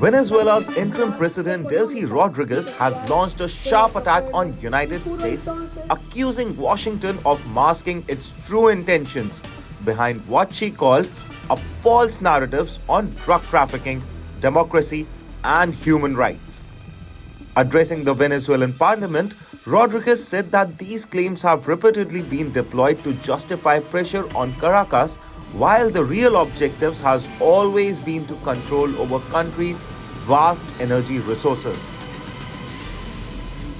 Venezuela's interim President Delcy Rodríguez has launched a sharp attack on United States, accusing Washington of masking its true intentions behind what she called a false narratives on drug trafficking, democracy, and human rights. Addressing the Venezuelan Parliament, Rodríguez said that these claims have repeatedly been deployed to justify pressure on Caracas, while the real objectives has always been to control over country's vast energy resources.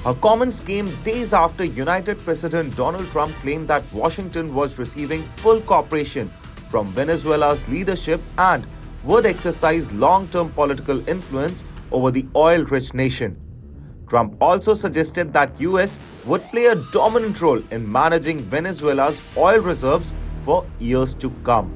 Her comments came days after United President Donald Trump claimed that Washington was receiving full cooperation from Venezuela's leadership and would exercise long-term political influence over the oil-rich nation. Trump also suggested that US would play a dominant role in managing Venezuela's oil reserves for years to come.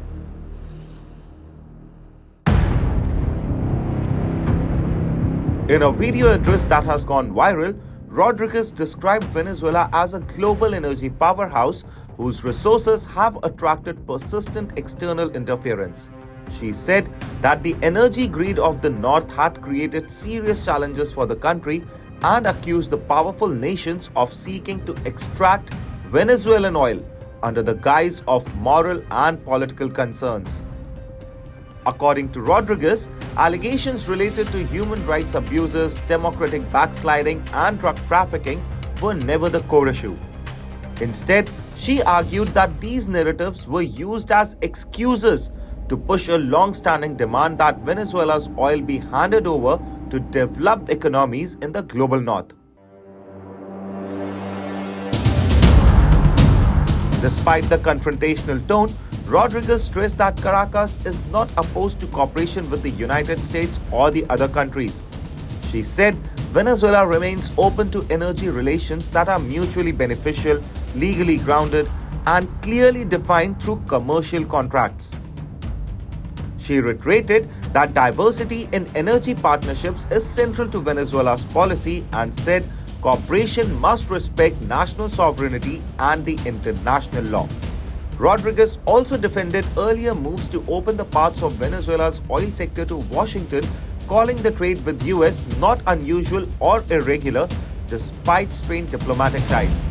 In a video address that has gone viral, Rodríguez described Venezuela as a global energy powerhouse whose resources have attracted persistent external interference. She said that the energy greed of the North had created serious challenges for the country and accused the powerful nations of seeking to extract Venezuelan oil under the guise of moral and political concerns. According to Rodríguez, allegations related to human rights abuses, democratic backsliding, and drug trafficking were never the core issue. Instead, she argued that these narratives were used as excuses to push a long-standing demand that Venezuela's oil be handed over to developed economies in the global north. Despite the confrontational tone, Rodríguez stressed that Caracas is not opposed to cooperation with the United States or the other countries. She said Venezuela remains open to energy relations that are mutually beneficial, legally grounded, and clearly defined through commercial contracts. She reiterated that diversity in energy partnerships is central to Venezuela's policy and said cooperation must respect national sovereignty and the international law. Rodríguez also defended earlier moves to open the parts of Venezuela's oil sector to Washington, calling the trade with US not unusual or irregular despite strained diplomatic ties.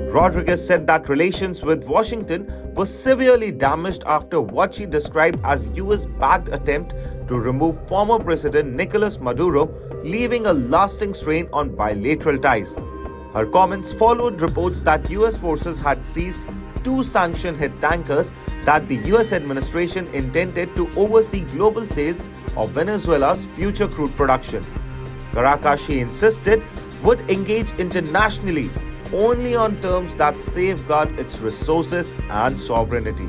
Rodríguez said that relations with Washington were severely damaged after what she described as US-backed attempt to remove former President Nicolas Maduro, leaving a lasting strain on bilateral ties. Her comments followed reports that US forces had seized 2 sanction-hit tankers that the US administration intended to oversee global sales of Venezuela's future crude production. Caracas, she insisted, would engage internationally only on terms that safeguard its resources and sovereignty.